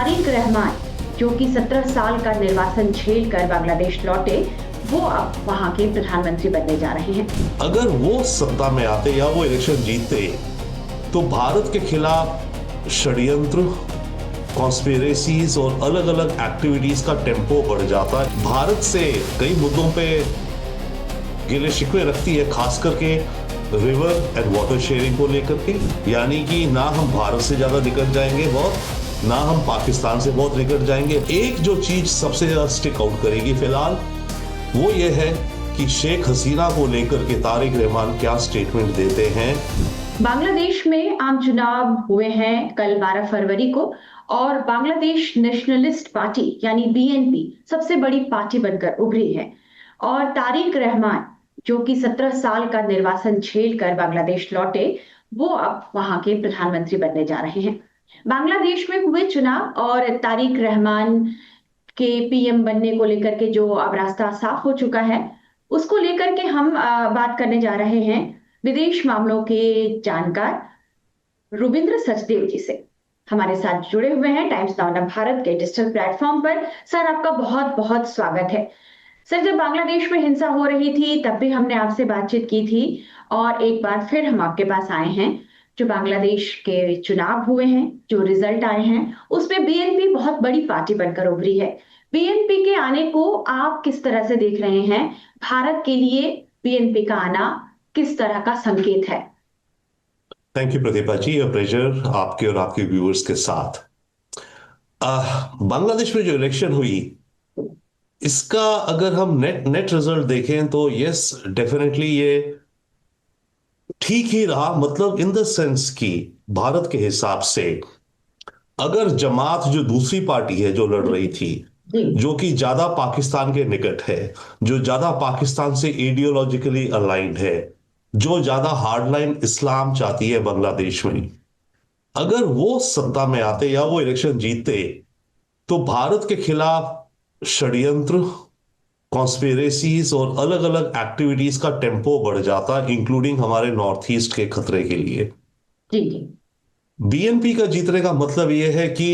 तारिक रहमान जो कि 17 साल का निर्वासन झेल कर बांग्लादेश लौटे, वो अब वहां के प्रधानमंत्री बनने जा रहे हैं। अगर वो सत्ता में आते या वो इलेक्शन जीतते तो भारत के खिलाफ षड्यंत्र, कॉन्स्पिरेसीज और अलग अलग एक्टिविटीज का टेम्पो बढ़ जाता है। भारत से कई मुद्दों पे गिले शिकवे रखती है, खास करके रिवर एंड वाटर शेयरिंग को लेकर के। यानी कि ना हम भारत से ज्यादा निकट जाएंगे बहुत, ना हम पाकिस्तान से बहुत निकट जाएंगे। एक जो चीज सबसे ज्यादा स्टिक आउट करेगी फिलहाल, वो ये है कि शेख हसीना को लेकर के तारिक रहमान क्या स्टेटमेंट देते हैं। बांग्लादेश में आम चुनाव हुए हैं कल 12 फरवरी को, और बांग्लादेश नेशनलिस्ट पार्टी यानी बीएनपी सबसे बड़ी पार्टी बनकर उभरी है। और तारिक रहमान जो कि 17 साल का निर्वासन झेल कर बांग्लादेश लौटे, वो अब वहां के प्रधानमंत्री बनने जा रहे हैं। बांग्लादेश में हुए चुनाव और तारिक रहमान के पीएम बनने को लेकर के जो अब रास्ता साफ हो चुका है, उसको लेकर के हम बात करने जा रहे हैं विदेश मामलों के जानकार रुबिंद्र सचदेव जी से। हमारे साथ जुड़े हुए हैं टाइम्स नाउ भारत के डिजिटल प्लेटफॉर्म पर। सर, आपका बहुत बहुत स्वागत है। सर, जब बांग्लादेश में हिंसा हो रही थी तब भी हमने आपसे बातचीत की थी, और एक बार फिर हम आपके पास आए हैं। जो बांग्लादेश के चुनाव हुए हैं, जो रिजल्ट आए हैं, उसमें बीएनपी बहुत बड़ी पार्टी बनकर उभरी है। बीएनपी के आने को आप किस तरह से देख रहे हैं? भारत के लिए बीएनपी का आना किस तरह का संकेत है? Thank you Pratibha ji, pleasure आपके और आपके व्यूअर्स के साथ। बांग्लादेश में जो इलेक्शन हुई, इसका अगर हम नेट नेट रिजल्ट देखें तो यस डेफिनेटली ये ठीक ही रहा। मतलब इन द सेंस कि भारत के हिसाब से अगर जमात जो दूसरी पार्टी है जो लड़ रही थी, जो कि ज्यादा पाकिस्तान के निकट है, जो ज्यादा पाकिस्तान से आइडियोलॉजिकली अलाइंड है, जो ज्यादा हार्डलाइन इस्लाम चाहती है बांग्लादेश में, अगर वो सत्ता में आते या वो इलेक्शन जीतते तो भारत के खिलाफ षड्यंत्र, कॉन्स्पिरेसीज और अलग अलग एक्टिविटीज का टेम्पो बढ़ जाता, इंक्लूडिंग हमारे नॉर्थ ईस्ट के खतरे के लिए। जी जी। बीएनपी का जीतने का मतलब यह है कि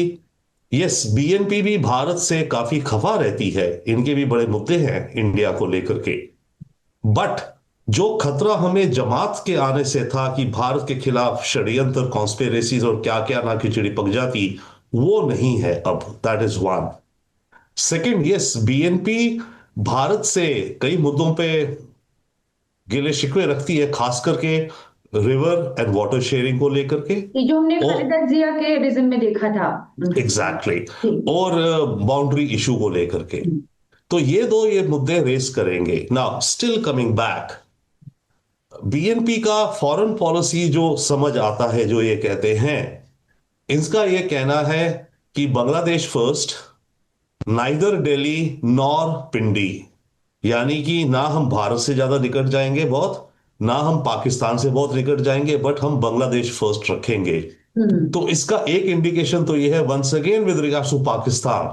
यस, बीएनपी भी भारत से काफी खफा रहती है, इनके भी बड़े मुद्दे हैं इंडिया को लेकर के। बट जो खतरा हमें जमात के आने से था कि भारत के खिलाफ षड्यंत्र, कॉन्स्पिरेसीज और क्या क्या ना खिचड़ी पक जाती, वो नहीं है अब। That is one. Second, yes, BNP Bharat से कई मुद्दों पे गिले शिकवे रखती है, खास करके रिवर एंड वाटर शेयरिंग को लेकर के। ये जो हमने खालिदा जिया के रिज्म में देखा था। एग्जैक्टली और बाउंड्री इशू को लेकर के, तो ये मुद्दे रेस करेंगे। Now still coming back, BNP का फॉरेन पॉलिसी जो समझ आता है, जो ये कहते हैं, इनका ये कहना है कि Bangladesh first, neither Delhi nor Pindi. यानी कि ना हम भारत से ज्यादा निकट जाएंगे बहुत, ना हम पाकिस्तान से बहुत निकट जाएंगे, बट हम बांग्लादेश फर्स्ट रखेंगे। तो इसका एक इंडिकेशन तो यह है once again with regards to Pakistan,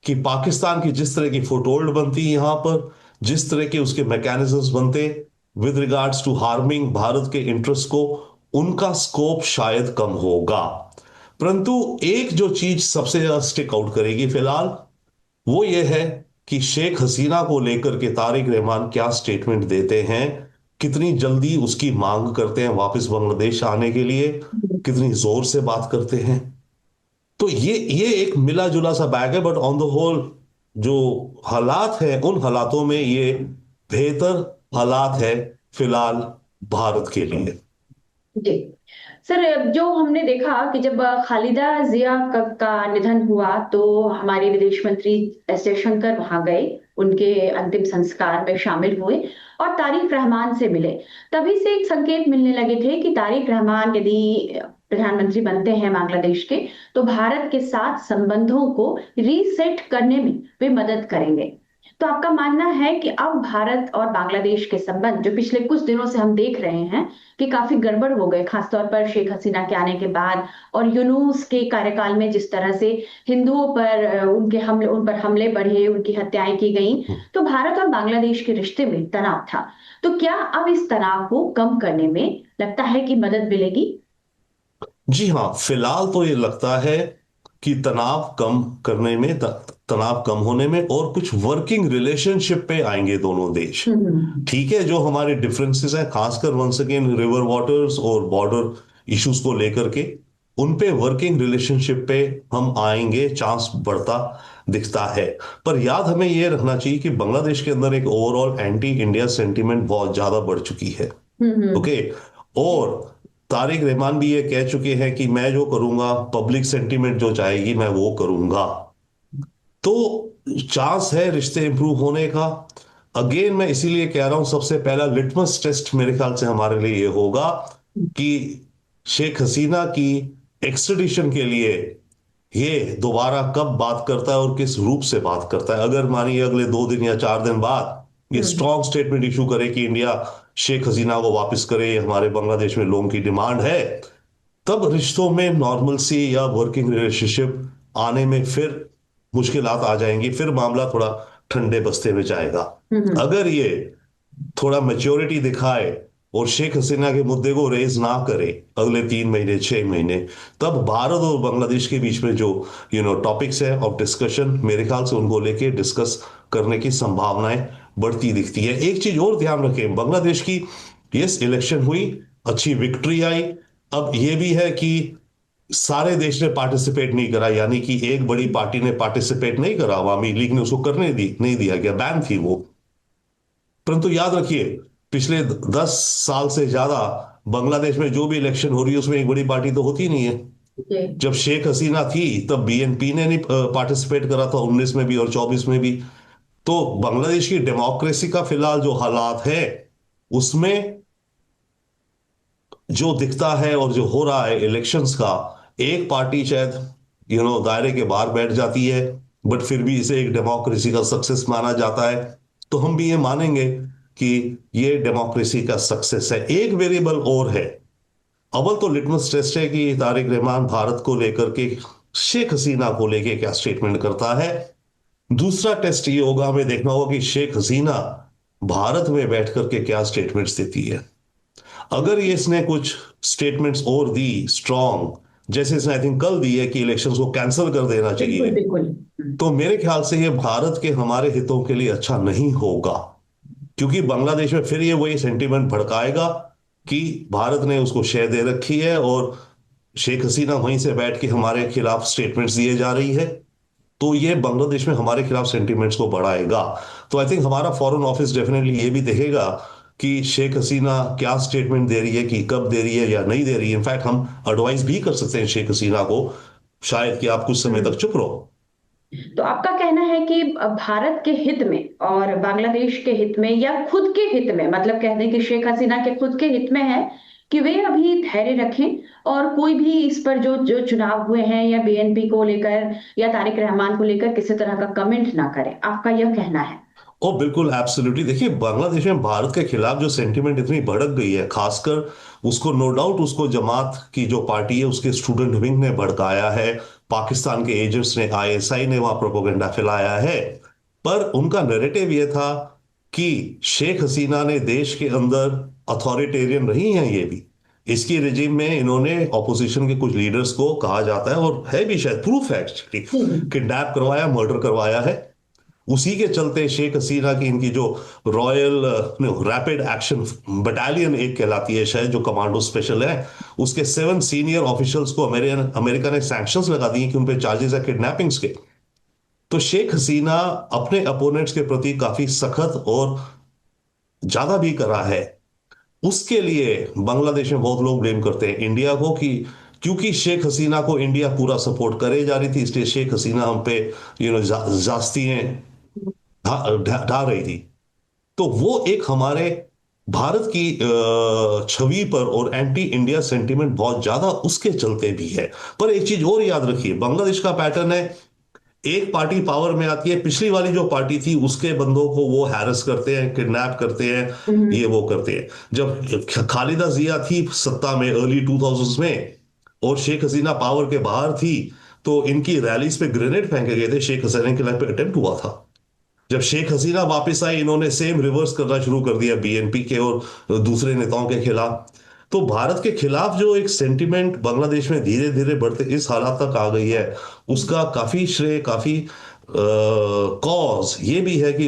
कि पाकिस्तान की जिस तरह की फुटहोल्ड बनती है यहां पर, जिस तरह के उसके मैकेनिज्म्स बनते with regards to harming Bharat के इंटरेस्ट को, उनका स्कोप शायद कम होगा। परंतु एक जो चीज सबसे ज्यादा स्टिक आउट करेगी फिलहाल, वो ये है कि शेख हसीना को लेकर के तारिक रहमान क्या स्टेटमेंट देते हैं, कितनी जल्दी उसकी मांग करते हैं वापस बांग्लादेश आने के लिए, कितनी जोर से बात करते हैं। तो ये एक मिला जुला सा बैग है, बट ऑन द होल जो हालात है, उन हालातों में ये बेहतर हालात है फिलहाल भारत के लिए। जी सर, जो हमने देखा कि जब खालिदा जिया का निधन हुआ तो हमारे विदेश मंत्री एस जयशंकर वहां गए, उनके अंतिम संस्कार में शामिल हुए और तारिक रहमान से मिले। तभी से एक संकेत मिलने लगे थे कि तारिक रहमान यदि प्रधानमंत्री बनते हैं बांग्लादेश के, तो भारत के साथ संबंधों को रीसेट करने में वे मदद करेंगे। तो आपका मानना है कि अब भारत और बांग्लादेश के संबंध, जो पिछले कुछ दिनों से हम देख रहे हैं कि काफी गड़बड़ हो गए, खासतौर पर शेख हसीना के आने के बाद और यूनूस के कार्यकाल में जिस तरह से हिंदुओं पर उन पर हमले बढ़े, उनकी हत्याएं की गई, तो भारत और बांग्लादेश के रिश्ते में तनाव था। तो क्या अब इस तनाव को कम करने में लगता है कि मदद मिलेगी? जी हाँ, फिलहाल तो ये लगता है कि तनाव कम करने में, तनाव कम होने में, और कुछ वर्किंग रिलेशनशिप पे आएंगे दोनों देश। ठीक है, जो हमारे डिफरेंसेस हैं, खासकर वंस अगेन रिवर वाटर्स और बॉर्डर इश्यूज को लेकर के, उन पे वर्किंग रिलेशनशिप पे हम आएंगे, चांस बढ़ता दिखता है। पर याद हमें यह रखना चाहिए कि बांग्लादेश के अंदर एक ओवरऑल एंटी इंडिया सेंटीमेंट बहुत ज्यादा बढ़ चुकी है। ओके। और तारिक रहमान भी ये कह चुके हैं कि मैं जो करूंगा, पब्लिक सेंटीमेंट जो चाहेगी मैं वो करूंगा। तो चांस है रिश्ते इंप्रूव होने का। अगेन मैं इसीलिए कह रहा हूं, सबसे पहला लिटमस टेस्ट मेरे ख्याल से हमारे लिए ये होगा कि शेख हसीना की एक्सट्रेडिशन के लिए ये दोबारा कब बात करता है और किस रूप से बात करता है। अगर मानिए अगले 2 दिन या 4 दिन बाद ये स्ट्रॉन्ग स्टेटमेंट इशू करे कि इंडिया शेख हसीना को वापस करे, हमारे बांग्लादेश में लोगों की डिमांड है, तब रिश्तों में नॉर्मलसी या वर्किंग रिलेशनशिप आने में फिर मुश्किलात आ जाएंगी, फिर मामला थोड़ा ठंडे बस्ते में जाएगा। अगर ये थोड़ा मैच्योरिटी दिखाए और शेख हसीना के मुद्दे को रेज ना करे अगले 3 महीने 6 महीने, तब भारत और बांग्लादेश के बीच में जो टॉपिक्स है ऑफ डिस्कशन, मेरे ख्याल से उनको लेके डिस्कस करने की संभावनाएं बढ़ती दिखती है। एक चीज और ध्यान रखें, बांग्लादेश की यस इलेक्शन हुई, अच्छी विक्ट्री आई। अब ये भी है कि सारे देश ने पार्टिसिपेट नहीं करा, यानी कि एक बड़ी पार्टी ने पार्टिसिपेट नहीं करा, अवामी लीग ने उसको करने दी नहीं दिया गया, बैन थी वो। परंतु याद रखिए, पिछले 10 साल से ज्यादा बांग्लादेश में जो भी इलेक्शन हो रही है उसमें एक बड़ी पार्टी तो होती नहीं है। जब शेख हसीना थी तब बीएनपी ने नहीं पार्टिसिपेट करा था, 19 में भी और 24 में भी। तो बांग्लादेश की डेमोक्रेसी का फिलहाल जो हालात है उसमें जो दिखता है और जो हो रहा है इलेक्शंस का, एक पार्टी शायद दायरे के बाहर बैठ जाती है, बट फिर भी इसे एक डेमोक्रेसी का सक्सेस माना जाता है। तो हम भी ये मानेंगे कि ये डेमोक्रेसी का सक्सेस है। एक वेरिएबल और है, अव्वल तो लिटमस टेस्ट है कि तारिक रहमान भारत को लेकर के, शेख हसीना को लेकर क्या स्टेटमेंट करता है। दूसरा टेस्ट ये होगा, हमें देखना होगा कि शेख हसीना भारत में बैठ करके क्या स्टेटमेंट्स देती है। अगर ये इसने कुछ स्टेटमेंट्स और दी स्ट्रॉन्ग, जैसे इसने आई थिंक कल दी है कि इलेक्शंस को कैंसिल कर देना चाहिए, तो मेरे ख्याल से ये भारत के हमारे हितों के लिए अच्छा नहीं होगा। क्योंकि बांग्लादेश में फिर ये वही सेंटीमेंट भड़काएगा कि भारत ने उसको शय दे रखी है और शेख हसीना वहीं से बैठ के हमारे खिलाफ स्टेटमेंट्स दिए जा रही है। तो ये बांग्लादेश में हमारे खिलाफ सेंटीमेंट्स को बढ़ाएगा। तो आई थिंक हमारा फॉरेन ऑफिस डेफिनेटली ये भी देखेगा कि शेख हसीना क्या स्टेटमेंट दे रही है, कि कब दे रही है या नहीं दे रही है। इनफैक्ट हम एडवाइस भी कर सकते हैं शेख हसीना को शायद कि आप कुछ समय तक चुप रहो। तो आपका कहना है कि भारत के हित में और बांग्लादेश के हित में या खुद के हित में, मतलब कह दें कि शेख हसीना के खुद के हित में है कि वे अभी धैर्य रखें और कोई भी इस पर जो जो चुनाव हुए हैं या बीएनपी को लेकर या तारिक रहमान को लेकर किसी तरह का कमेंट ना करें, आपका यह कहना है? ओ बिल्कुल, एब्सोल्युटली। देखिए, बांग्लादेश में भारत के खिलाफ जो सेंटीमेंट इतनी भड़क गई है, खासकर उसको नो डाउट उसको जमात की जो पार्टी है उसके स्टूडेंट विंग ने भड़काया है, पाकिस्तान के एजेंट्स ने, आईएसआई ने वहां प्रोपेगेंडा फैलाया है। पर उनका नैरेटिव ये था कि शेख हसीना ने देश के अंदर अथॉरिटेरियन रही हैं ये भी। इसकी रिजीम में इन्होंने ऑपोजिशन के कुछ लीडर्स को, कहा जाता है और है भी शायद प्रूफ है एक्चुअली, किडनैप करवाया, मर्डर करवाया है। उसी के चलते शेख हसीना की इनकी जो रॉयल रैपिड एक्शन बटालियन एक कहलाती है शायद, जो कमांडो स्पेशल है, उसके 7 सीनियर ऑफिशियल्स को अमेरिका ने सैंक्शंस लगा दिए कि उन पे चार्जेस है किडनैपिंग्स के। तो शेख हसीना अपने अपोनेंट्स के प्रति काफी सख्त और ज्यादा भी करा है। उसके लिए बांग्लादेश में बहुत लोग ब्लेम करते हैं इंडिया को कि क्योंकि शेख हसीना को इंडिया पूरा सपोर्ट करे जा रही थी, इसलिए शेख हसीना हम पे जास्तियां ढा रही थी। तो वो एक हमारे भारत की छवि पर और एंटी इंडिया सेंटीमेंट बहुत ज्यादा उसके चलते भी है। पर एक चीज और याद रखिए, बांग्लादेश का पैटर्न है, एक पार्टी पावर में आती है, पिछली वाली जो पार्टी थी उसके बंदों को वो हैरेस करते हैं, किडनैप करते हैं, ये वो करते हैं। जब खालिदा जिया थी सत्ता में अर्ली 2000s में और शेख हसीना पावर के बाहर थी, तो इनकी रैलीज पे ग्रेनेड फेंके गए थे, शेख हसीना के लाइफ पे अटेम्प्ट हुआ था। जब शेख हसीना वापस आई, इन्होंने सेम रिवर्स करना शुरू कर दिया बीएनपी के और दूसरे नेताओं के खिलाफ। तो भारत के खिलाफ जो एक सेंटिमेंट बांग्लादेश में धीरे धीरे बढ़ते इस हालात तक आ गई है, उसका काफी श्रेय, काफी कॉज ये भी है कि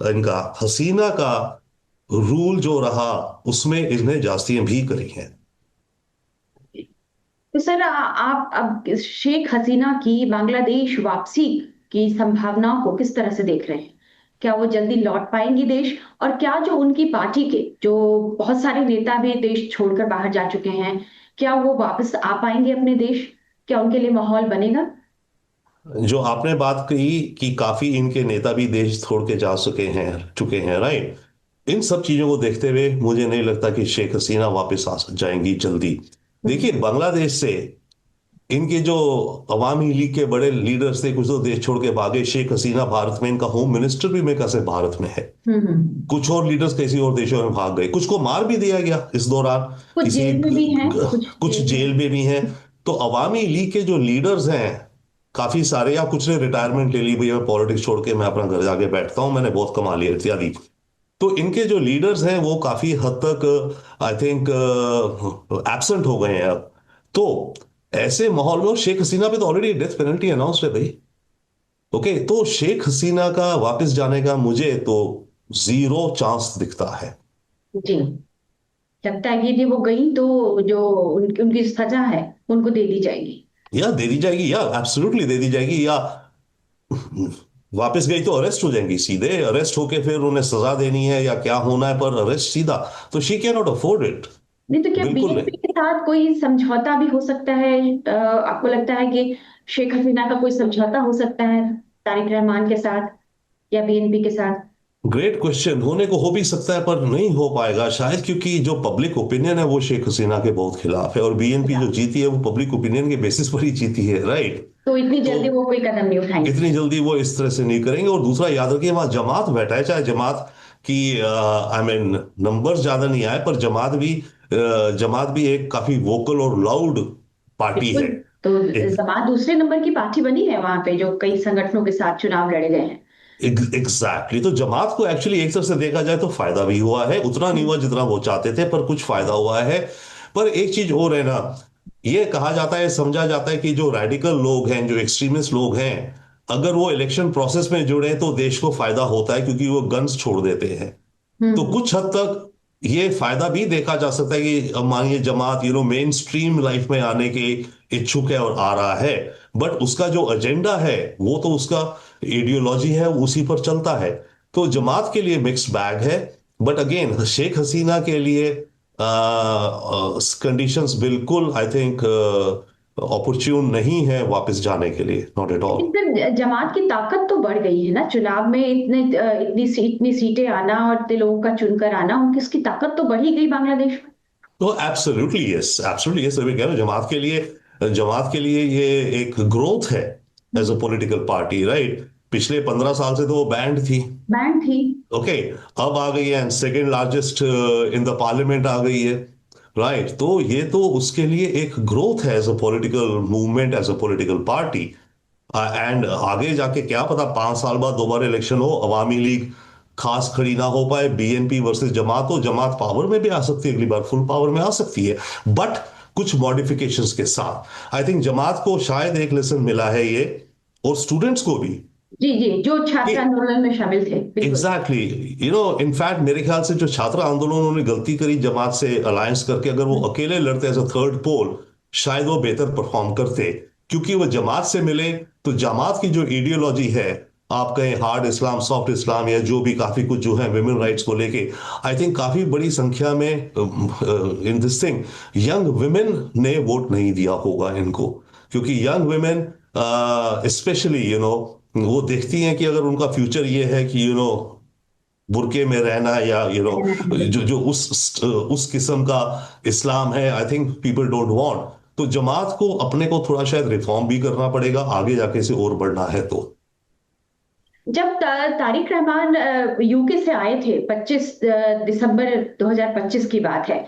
इनका हसीना का रूल जो रहा उसमें इन्हें जास्तियां भी करी हैं। तो सर आप अब शेख हसीना की बांग्लादेश वापसी की संभावनाओं को किस तरह से देख रहे हैं? क्या वो जल्दी लौट पाएंगी देश? और क्या जो उनकी पार्टी के जो बहुत सारे नेता भी देश छोड़कर बाहर जा चुके हैं, क्या वो वापस आ पाएंगे अपने देश? क्या उनके लिए माहौल बनेगा? जो आपने बात कही कि काफी इनके नेता भी देश छोड़ के जा चुके हैं, राइट। इन सब चीजों को देखते हुए मुझे नहीं लगता कि शेख हसीना वापस आ जाएंगी जल्दी। देखिए, बांग्लादेश से इनके जो अवामी लीग के बड़े लीडर्स थे, कुछ तो देश छोड़ के भागे। शेख हसीना भारत में, इनका होम मिनिस्टर भी मेरे ख्याल से भारत में है। कुछ और लीडर्स किसी और देशों में भाग गए, कुछ को मार भी दिया गया इस दौरान। कुछ किसी जेल में भी हैं, कुछ कुछ जेल में। जेल में भी हैं। तो अवामी लीग के जो लीडर्स हैं काफी सारे, या कुछ ने रिटायरमेंट ले ली, भैया मैं पॉलिटिक्स छोड़ के मैं अपना घर जाके बैठता हूँ, मैंने बहुत कमा लिया इत्यादि। तो इनके जो लीडर्स हैं वो काफी हद तक आई थिंक एब्सेंट हो गए हैं अब। तो ऐसे माहौल में, और शेख हसीना पे तो ऑलरेडी डेथ पेनल्टी अनाउंस्ड है भाई। ओके, तो शेख हसीना का वापस जाने का मुझे तो जीरो चांस दिखता है। जी, लगता है कि यदि वो गई तो जो उनकी सजा है उनको दे दी जाएगी। या दे दी जाएगी, या एब्सोल्युटली दे दी जाएगी, या वापस गई तो अरेस्ट हो जाएंगी, सीधे अरेस्ट होके फिर उन्हें सजा देनी है या क्या होना है, पर अरेस्ट सीधा। तो she can not afford it. नहीं तो क्या बिल्कुल नहीं। बीएनपी के साथ कोई समझौता भी हो सकता है? आपको लगता है कि शेख हसीना का कोई समझौता हो सकता है तारिक रहमान के साथ या बीएनपी के साथ? Great question. होने को हो भी सकता है पर नहीं हो पाएगा शायद, क्योंकि जो पब्लिक ओपिनियन है वो शेख हसीना के बहुत खिलाफ है, और बीएनपी जो जीती है वो पब्लिक ओपिनियन के बेसिस पर ही जीती है, राइट। तो इतनी तो जल्दी वो कोई कदम नहीं उठाएंगे? इतनी जल्दी वो इस तरह से नहीं करेंगे। और दूसरा याद रखिए, वहां जमात बैठा है, चाहे जमात की आई मीन नंबर ज्यादा नहीं आए, पर जमात भी एक काफी वोकल और लाउड पार्टी बिल्कुल। है। तो एक जमात दूसरे नंबर की पार्टी बनी है वहां पे, जो कई संगठनों के साथ चुनाव लड़े गए हैं। एग्जैक्टली, तो जमात को एक्चुअली एक तरह से देखा जाए तो फायदा भी हुआ है, उतना नहीं हुआ जितना वो चाहते थे, पर कुछ फायदा हुआ है। पर एक चीज और है ना, ये कहा जाता है, समझा जाता है कि जो रेडिकल लोग हैं, जो एक्सट्रीमिस्ट लोग हैं, अगर वो इलेक्शन प्रोसेस में जुड़े तो देश को फायदा होता है, क्योंकि वो गन्स छोड़ देते हैं। तो हम्म। कुछ हद तक ये फायदा भी देखा जा सकता है कि अब मानिए जमात मेन स्ट्रीम लाइफ में आने के इच्छुक है और आ रहा है, बट उसका जो एजेंडा है वो तो उसका आइडियोलॉजी है, वो उसी पर चलता है। तो जमात के लिए मिक्स्ड बैग है। बट अगेन शेख हसीना के लिए कंडीशंस बिल्कुल आई थिंक अपॉर्चुन नहीं है वापस जाने के लिए, नॉट एट ऑल। लेकिन फिर जमात की ताकत तो बढ़ गई है ना चुनाव में, इतनी सीटें आना और इतने लोगों का चुनकर आना, उनकी उसकी ताकत तो बढ़ ही गई बांग्लादेश में। तो एब्सोल्युटली यस, एब्सोल्युटली यस, मैं कह रहा हूं जमात के लिए ये एक ग्रोथ है as a political party, right. पिछले 15 साल से तो वो बैंड थी। बैंड थी। ओके, अब आ गई है, second largest in the parliament आ गई है, राइट। तो ये तो उसके लिए एक ग्रोथ है as a political movement, as a political party. And आगे जाके क्या पता 5 साल बाद दोबारा इलेक्शन हो, अवामी लीग खास खड़ी ना हो पाए, बीएनपी वर्सेस जमात हो, जमात पावर में भी आ सकती है, अगली बार फुल पावर में आ सकती है, बट कुछ मॉडिफिकेशंस के साथ। आई थिंक जमात को शायद एक लेसन मिला है ये, और स्टूडेंट्स को भी, जी जी, जो कि छात्र आंदोलन में शामिल थे, बिल्कुल। एग्जैक्टली, इनफैक्ट मेरे ख्याल से जो छात्र आंदोलन उन्होंने गलती करी जमात से अलायंस करके, अगर वो अकेले लड़ते एज अ थर्ड पोल शायद वो बेहतर परफॉर्म करते, क्योंकि वो जमात से मिले। तो जमात की जो आइडियोलॉजी है, आप कहें हार्ड इस्लाम, सॉफ्ट इस्लाम, या जो भी काफी कुछ जो है विमेन राइट्स को लेके, आई थिंक काफी बड़ी संख्या में in this thing young women ने वोट नहीं दिया होगा इनको, क्योंकि यंग वुमेन स्पेशली वो देखती हैं कि अगर उनका फ्यूचर ये है कि बुरके में रहना, या जो जो उस किस्म का इस्लाम है, I think people don't want. तो जमात को अपने को थोड़ा शायद रिफॉर्म भी करना पड़ेगा आगे जाके से और बढ़ना है तो। जब तारिक रहमान यूके से आए थे, 25 दिसंबर 2025 की बात है,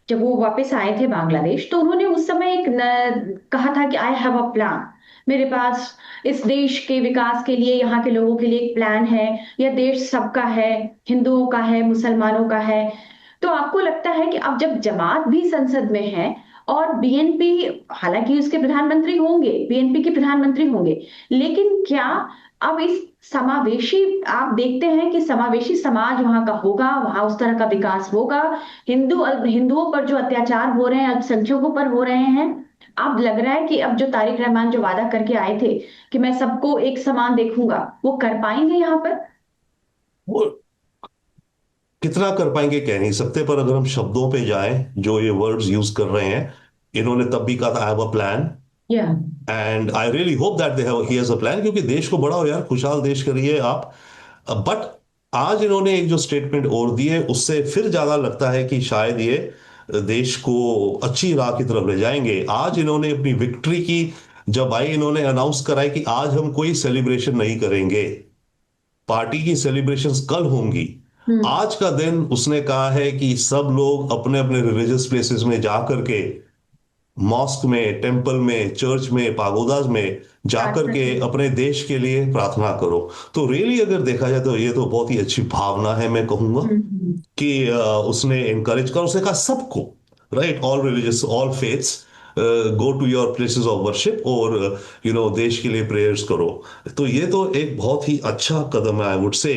जब वो वापस आए थे बांग्लादेश, तो उन्होंने उस समय कहा था कि आई हैव अ प्लान, मेरे पास इस देश के विकास के लिए, यहाँ के लोगों के लिए एक प्लान है। यह देश सबका है, हिंदुओं का है, मुसलमानों का है, तो आपको लगता है कि अब जब जमात भी संसद में है और बीएनपी, हालांकि उसके प्रधानमंत्री होंगे, बीएनपी के प्रधानमंत्री होंगे, लेकिन क्या अब इस समावेशी, आप देखते हैं कि समावेशी समाज वहां का होगा, वहां उस तरह का विकास होगा, हिंदुओं पर जो अत्याचार हो रहे हैं, अल्पसंख्यकों पर हो रहे हैं, अब लग रहा है कि अब जो तारिक रहमान जो वादा करके आए थे कि मैं सबको एक समान देखूंगा, वो कर पाएंगे यहाँ पर? वो कितना कर पाएंगे कह नहीं सकते, पर अगर हम शब्दों पे जाएं, जो ये वर्ड्स यूज कर रहे हैं, इन्होंने तब भी कहा था आई हैव अ प्लान, या and I really hope that they have he has a plan, क्योंकि देश को बड़ा हो यार, खुशहाल देश करिए आप। बट आज इन्होंने एक जो स्टेटमेंट और दी है, उससे फिर ज्यादा लगता है कि शायद ये देश को अच्छी राह की तरफ ले जाएंगे। आज इन्होंने अपनी विक्ट्री की, जब आई इन्होंने अनाउंस कराई कि आज हम कोई सेलिब्रेशन नहीं करेंगे, पार्टी की सेलिब्रेशंस कल होंगी। हम्म। आज का दिन उसने कहा है कि सब लोग अपने अपने रिलीजियस प्लेसेस में जा करके, मॉस्क में, टेंपल में, चर्च में, पागोदाज में जाकर प्रार्थना के करें। अपने देश के लिए प्रार्थना करो। तो रियली अगर देखा जाए तो ये तो बहुत ही अच्छी भावना है, मैं कहूंगा हम्म। कि उसने इनकरेज कर, उसने कहा सबको, right, all religious, all faiths, go to your places of worship, और देश के लिए प्रेयर्स करो। तो ये तो एक बहुत ही अच्छा कदम है, आई वुड से।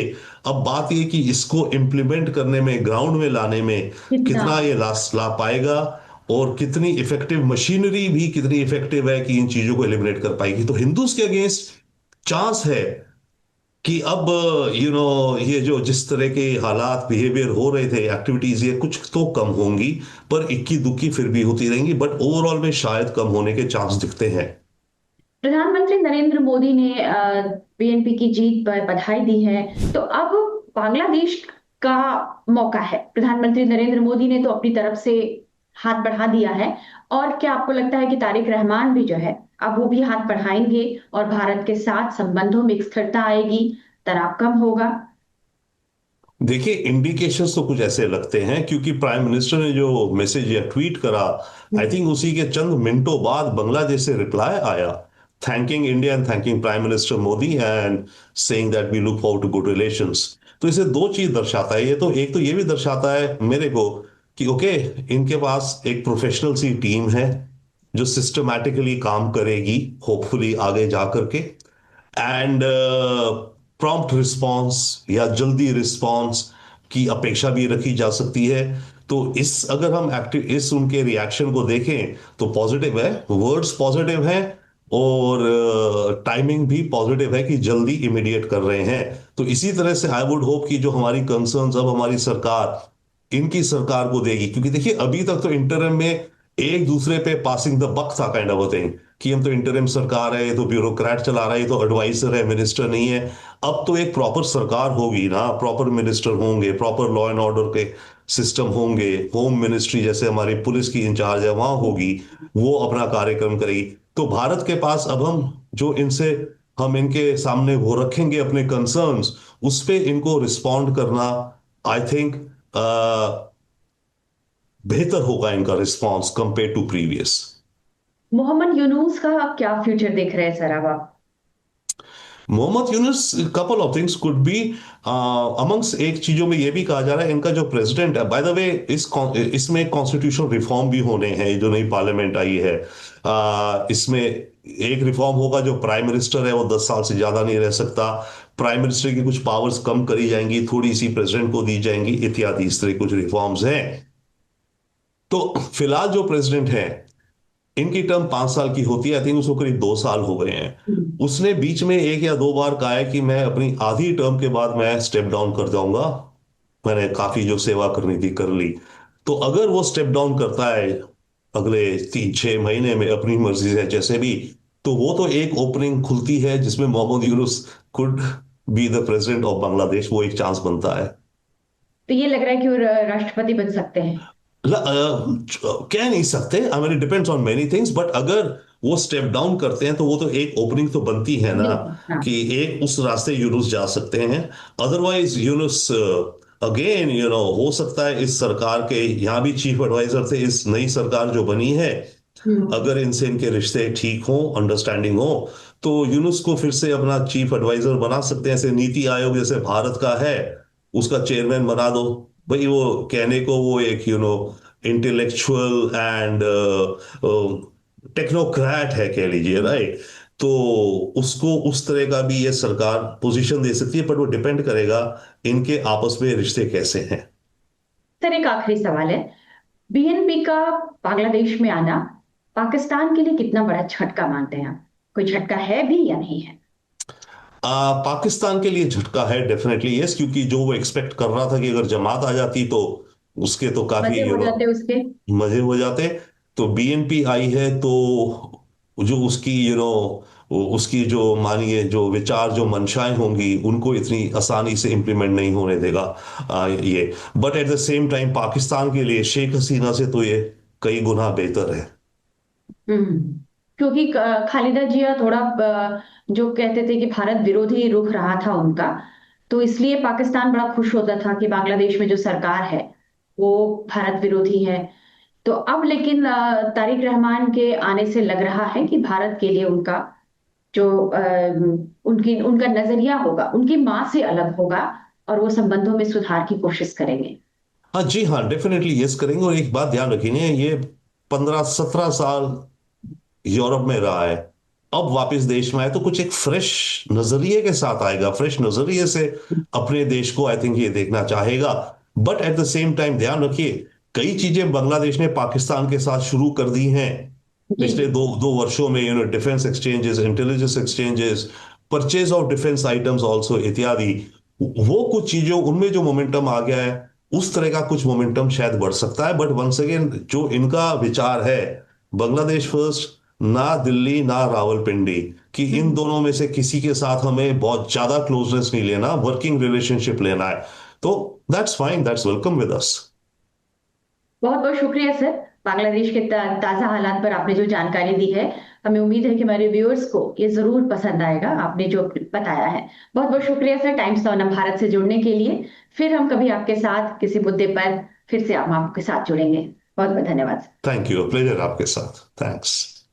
अब बात ये कि इसको इम्प्लीमेंट करने में, ग्राउंड में लाने में कितना? कितना ये ला पाएगा, और कितनी इफेक्टिव मशीनरी भी कितनी इफेक्टिव है कि इन चीजों को एलिमिनेट कर पाएगी। तो हिंदूज के अगेंस्ट चांस है कि अब ये जो जिस तरह के हालात, बिहेवियर हो रहे थे, एक्टिविटीज, ये कुछ तो कम होंगी, पर इक्की दुक्की फिर भी होती रहेंगी, बट ओवरऑल में शायद कम होने के चांस दिखते हैं। प्रधानमंत्री नरेंद्र मोदी ने बीएनपी की जीत पर बधाई दी है, तो अब बांग्लादेश का मौका है। प्रधानमंत्री नरेंद्र मोदी ने तो अपनी तरफ से हाथ बढ़ा दिया है, और क्या आपको लगता है कि तारिक रहमान भी जो है, अब वो भी हाथ बढ़ाएंगे और भारत के साथ संबंधों में एक स्थिरता आएगी, तनाव कम होगा? देखिए, इंडिकेशंस तो कुछ ऐसे लगते हैं, क्योंकि प्राइम मिनिस्टर ने जो मैसेज या ट्वीट करा, आई थिंक उसी के चंद मिनटों बाद बांग्लादेश से रिप्लाई आया, thanking India and thanking prime minister Modi and saying that we look forward to good relations. तो इसे दो चीज दर्शाता है ये तो, एक तो ये भी दर्शाता है मेरे को कि ओके, इनके पास एक प्रोफेशनल सी टीम है जो सिस्टमैटिकली काम करेगी, होपफुली आगे जा करके, एंड प्रॉम्प्ट रिस्पॉन्स या जल्दी रिस्पॉन्स की अपेक्षा भी रखी जा सकती है। तो इस अगर हम एक्टिव इस उनके रिएक्शन को देखें तो पॉजिटिव है, वर्ड्स पॉजिटिव हैं, और टाइमिंग भी पॉजिटिव है कि जल्दी इमीडिएट कर रहे हैं। तो इसी तरह से आई वुड होप कि जो हमारी कंसर्न्स अब हमारी सरकार इनकी सरकार को देगी, क्योंकि देखिए अभी तक तो इंटरिम में एक दूसरे पे पासिंग द बक था, काइंड ऑफ थिंग, कि हम तो इंटरिम सरकार है, ये तो ब्यूरोक्रेट चला रहा है, ये तो एडवाइजर है, मिनिस्टर नहीं है। अब तो एक प्रॉपर सरकार होगी ना, प्रॉपर मिनिस्टर होंगे, प्रॉपर लॉ एंड ऑर्डर के सिस्टम होंगे, होम मिनिस्ट्री जैसे हमारी पुलिस की इंचार्ज है वहां होगी, वो अपना कार्यक्रम करेगी। तो भारत के पास अब जो इनसे हम इनके सामने वो रखेंगे अपने कंसर्न्स, उस पे इनको रिस्पॉन्ड करना, आई थिंक बेहतर होगा इनका response compare to previous. Mohammad Yunus का क्या फ्यूचर देख रहे हैं सर अब आप? Mohammad Yunus, couple of things could be amongst, एक चीजों में ये भी कहा जा रहा है इनका जो प्रेसिडेंट है, बाय द वे इसमें कॉन्स्टिट्यूशनल रिफॉर्म भी होने हैं, जो नई पार्लियामेंट आई है, इसमें एक रिफॉर्म होगा, जो प्राइम मिनिस्टर है वो 10 साल से ज्यादा नहीं रह सकता, प्राइम मिनिस्टर की कुछ पावर्स कम करी जाएंगी, थोड़ी सी प्रेसिडेंट को दी जाएंगी, इत्यादि इस तरह कुछ रिफॉर्म्स हैं। तो फिलहाल जो प्रेसिडेंट है, इनकी टर्म 5 साल की होती है, आई थिंक उसको करीब 2 साल हो गए हैं। उसने बीच में एक या दो बार कहा है कि मैं अपनी आधी टर्म के बाद मैं स्टेप डाउन कर जाऊंगा, मैंने काफी जो सेवा करनी थी कर ली। तो अगर वो स्टेप डाउन करता है अगले 3-6 महीने में अपनी मर्जी से जैसे भी, तो वो तो एक ओपनिंग खुलती है जिसमें Mohammad Yunus could be the president of Bangladesh, वो एक चांस बनता है। तो ये लग रहा है कि वो राष्ट्रपति बन सकते हैं? कह नहीं सकते, I mean it depends on many things, but अगर वो स्टेप डाउन करते हैं तो वो तो एक ओपनिंग तो बनती है ना, बिल्कुल, हाँ। कि एक उस रास्ते यूनुस जा सकते हैं। अदरवाइज यूनुस अगेन हो सकता है इस सरकार के, यहाँ भी चीफ एडवाइजर थे, इस नई सरकार जो बनी है, हम्म। अगर इनसे इनके रिश्ते ठीक हो, अंडरस्टैंडिंग हो, तो यूनुस को फिर से अपना चीफ एडवाइजर बना सकते हैं, ऐसे नीति आयोग जैसे भारत का है उसका चेयरमैन बना दो, भाई वो कहने को वो एक इंटेलेक्चुअल एंड टेक्नोक्रेट है, कह लीजिए, राइट। तो उसको उस तरह का भी ये सरकार पोजीशन दे सकती है, पर वो डिपेंड करेगा इनके आपस में रिश्ते कैसे हैं। सर एक आखिरी सवाल है, बीएनपी का बांग्लादेश में आना पाकिस्तान के लिए कितना बड़ा झटका मानते हैं आप? कोई झटका है भी या नहीं है? पाकिस्तान के लिए झटका है डेफिनेटली, यस, क्योंकि जो वो एक्सपेक्ट कर रहा था कि अगर जमात आ जाती तो उसके तो काफी मजे हो जाते उसके। मजे हो जाते। तो बीएनपी आई है तो जो उसकी उसकी जो मानिए जो विचार जो मंशाएं होंगी उनको इतनी आसानी से इम्प्लीमेंट नहीं होने देगा ये। But at the same time Pakistan के लिए शेख हसीना से तो ये कई गुना बेहतर है। हम्म। क्योंकि खालिदा जिया थोड़ा जो कहते थे कि भारत विरोधी रुख रहा था उनका, तो इसलिए पाकिस्तान बड़ा खुश होता था कि बांग्लादेश में जो सरकार है वो भारत विरोधी है। तो अब लेकिन तारिक रहमान के आने से लग रहा है कि भारत के लिए उनका जो उनकी उनका नजरिया होगा उनकी माँ से अलग होगा, और वो संबंधों में सुधार की कोशिश करेंगे। हाँ जी, हाँ, डेफिनेटली यस करेंगे। और एक बात ध्यान रखिए, ये 15-17 साल यूरोप में रहा है, अब वापस देश में आए तो कुछ एक फ्रेश नजरिए के साथ आएगा, फ्रेश नजरिए से अपने देश को आई थिंक ये देखना चाहेगा। But at the same time ध्यान रखिए, कई चीजें बांग्लादेश ने पाकिस्तान के साथ शुरू कर दी हैं जी। पिछले दो दो वर्षों में, defence exchanges, intelligence exchanges, purchase of defence items also इत्यादि। वो कुछ चीजों उनमें जो मोमेंटम आ गया है, उस तरह का कुछ मोमेंटम शायद बढ़ सकता है। बट वंस अगेन जो इनका विचार है, बांग्लादेश फर्स्ट, ना दिल्ली ना रावलपिंडी, कि इन हम्म। दोनों में से किसी के साथ हमें बहुत ज्यादा क्लोजनेस नहीं लेना, वर्किंग रिलेशनशिप लेना है। तो that's fine, that's welcome with us. बहुत बहुत शुक्रिया सर, बांग्लादेश के ताज़ा हालात पर आपने जो जानकारी दी है। हमें उम्मीद है कि हमारे व्यूअर्स को ये जरूर पसंद आएगा आपने जो बताया है। बहुत बहुत शुक्रिया सर टाइम्स ऑन भारत से जुड़ने के लिए। फिर हम कभी आपके साथ किसी मुद्दे पर फिर से हम आपके साथ जुड़ेंगे। बहुत बहुत धन्यवाद। थैंक यू, प्लेजर आपके साथ, थैंक्स।